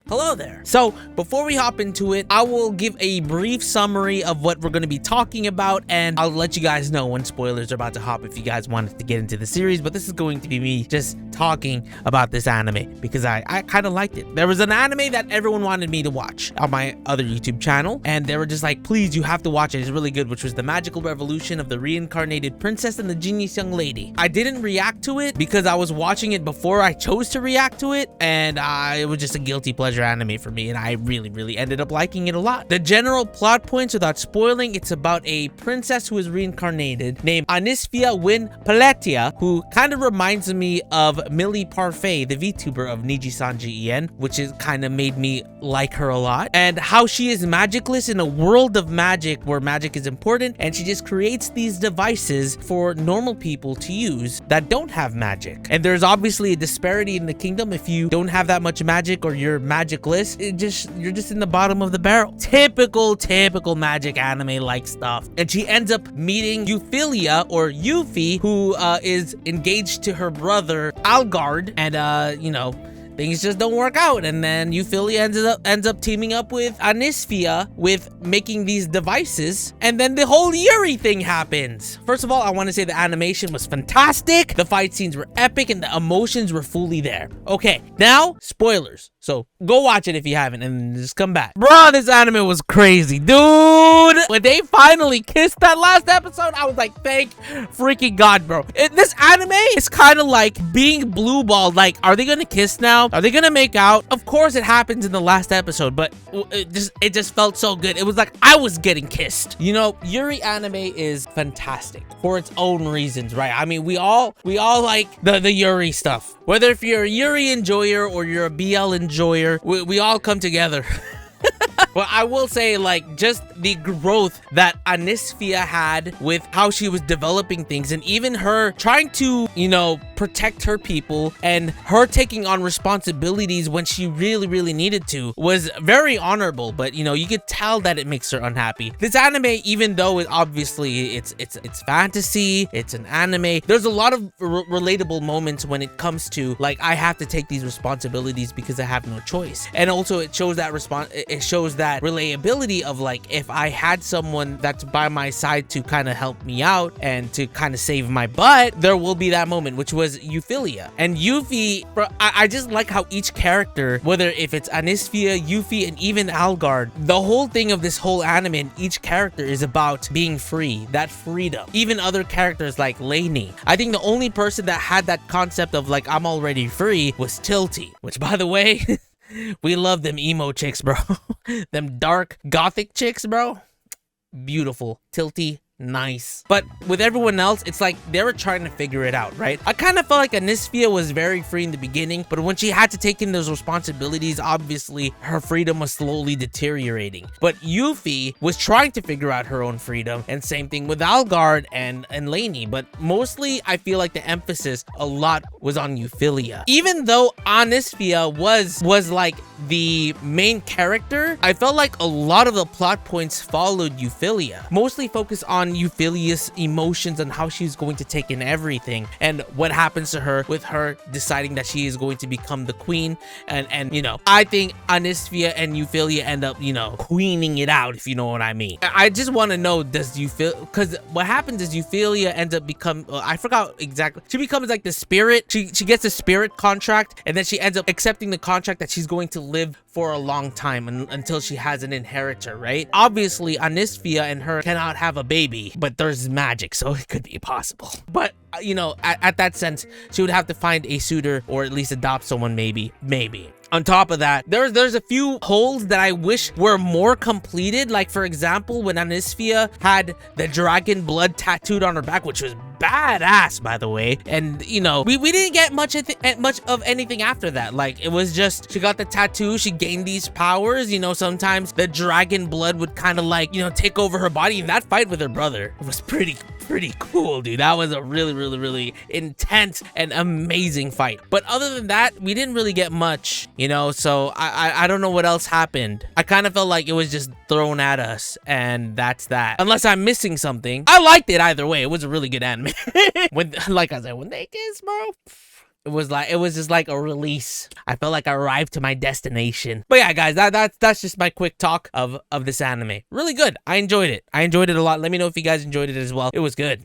Hello there. So before we hop into it, I will give a brief summary of what we're going to be talking about, and I'll let you guys know when spoilers are about to hop if you guys wanted to get into the series. But this is going to be me just talking about this anime because I kind of liked it. There was an anime that everyone wanted me to watch on my other YouTube channel, and they were just like, please, you have to watch it. It's really good, which was The Magical Revolution of the Reincarnated Princess and the Genius Young Lady. I didn't react to it because I was watching it before I chose to react to it, and it was just a guilty pleasure anime for me, and I really ended up liking it a lot. The general plot points, without spoiling, it's about a princess who is reincarnated named Anisfia Win Paletia, who kind of reminds me of Millie Parfait, the VTuber of Niji-Sanji En, which is kind of made me like her a lot, and how she is magicless in a world of magic where magic is important, and she just creates these devices for normal people to use that don't have magic. And there's obviously a disparity in the kingdom. If you don't have that much magic or you're magicless, you're just in the bottom of the barrel. Typical magic anime like stuff. And she ends up meeting Euphilia, or Yuffie, who is engaged to her brother Algard, and you know, things just don't work out, and then Euphilia ends up teaming up with Anisfia with making these devices, and then the whole Yuri thing happens. First of all, I want to say the animation was fantastic, the fight scenes were epic, and the emotions were fully there. Okay, now spoilers. So go watch it if you haven't, and just come back. Bro, this anime was crazy, dude. When they finally kissed that last episode, I was like, thank freaking God, bro. This anime is kind of like being blue balled. Like, are they gonna kiss now? Are they gonna make out? Of course it happens in the last episode, but it just felt so good. It was like I was getting kissed. You know, Yuri anime is fantastic for its own reasons, right? I mean, we all like the Yuri stuff. Whether if you're a Yuri enjoyer or you're a BL enjoyer, we all come together. Well, I will say, like, just the growth that Anisfia had with how she was developing things, and even her trying to, you know, protect her people, and her taking on responsibilities when she really needed to, was very honorable. But, you know, you could tell that it makes her unhappy. This anime, even though obviously it's fantasy, it's an anime, there's a lot of relatable moments when it comes to, like, I have to take these responsibilities because I have no choice. And also it shows that that reliability of, like, if I had someone that's by my side to kind of help me out and to kind of save my butt, there will be that moment, which was Euphilia. And Yuffie, bro, I just like how each character, whether if it's Anisfia, Yuffie, and even Algard, the whole thing of this whole anime and each character is about being free, that freedom. Even other characters like Lainey. I think the only person that had that concept of, like, I'm already free was Tilty, which, by the way, we love them emo chicks, bro. Them dark gothic chicks, bro. Beautiful. Tilty. Nice. But with everyone else, it's like they were trying to figure it out, right? I kind of felt like Anisfia was very free in the beginning, but when she had to take in those responsibilities, obviously her freedom was slowly deteriorating. But Yuffie was trying to figure out her own freedom, and same thing with Algard and Lainey. But mostly I feel like the emphasis a lot was on Euphilia. Even though Anisfia was like the main character, I felt like a lot of the plot points followed Euphilia, mostly focused on Euphilia's emotions and how she's going to take in everything, and what happens to her with her deciding that she is going to become the queen. And you know, I think Anisfia and Euphilia end up, you know, queening it out, if you know what I mean. I just want to know, does Euphilia, because what happens is Euphilia ends up I forgot exactly, she becomes like the spirit. She gets a spirit contract, and then she ends up accepting the contract that she's going to live for a long time until she has an inheritor, right? Obviously Anisfia and her cannot have a baby, but there's magic, so it could be possible. But you know, at that sense, she would have to find a suitor, or at least adopt someone, maybe. On top of that, there's a few holes that I wish were more completed. Like, for example, when Anisfia had the dragon blood tattooed on her back, which was badass, by the way. And you know, we didn't get much of anything after that. Like, it was just, she got the tattoo, she gained these powers. You know, sometimes the dragon blood would kind of, like, you know, take over her body. And that fight with her brother was pretty cool, dude. That was a really intense and amazing fight. But other than that, we didn't really get much, you know. So I don't know what else happened. I kind of felt like it was just thrown at us, and that's that. Unless I'm missing something. I liked it either way. It was a really good anime. Like I said, when they kiss, bro, It was just like a release. I felt like I arrived to my destination. But yeah, guys, that's just my quick talk of this anime. Really good. I enjoyed it. I enjoyed it a lot. Let me know if you guys enjoyed it as well. It was good.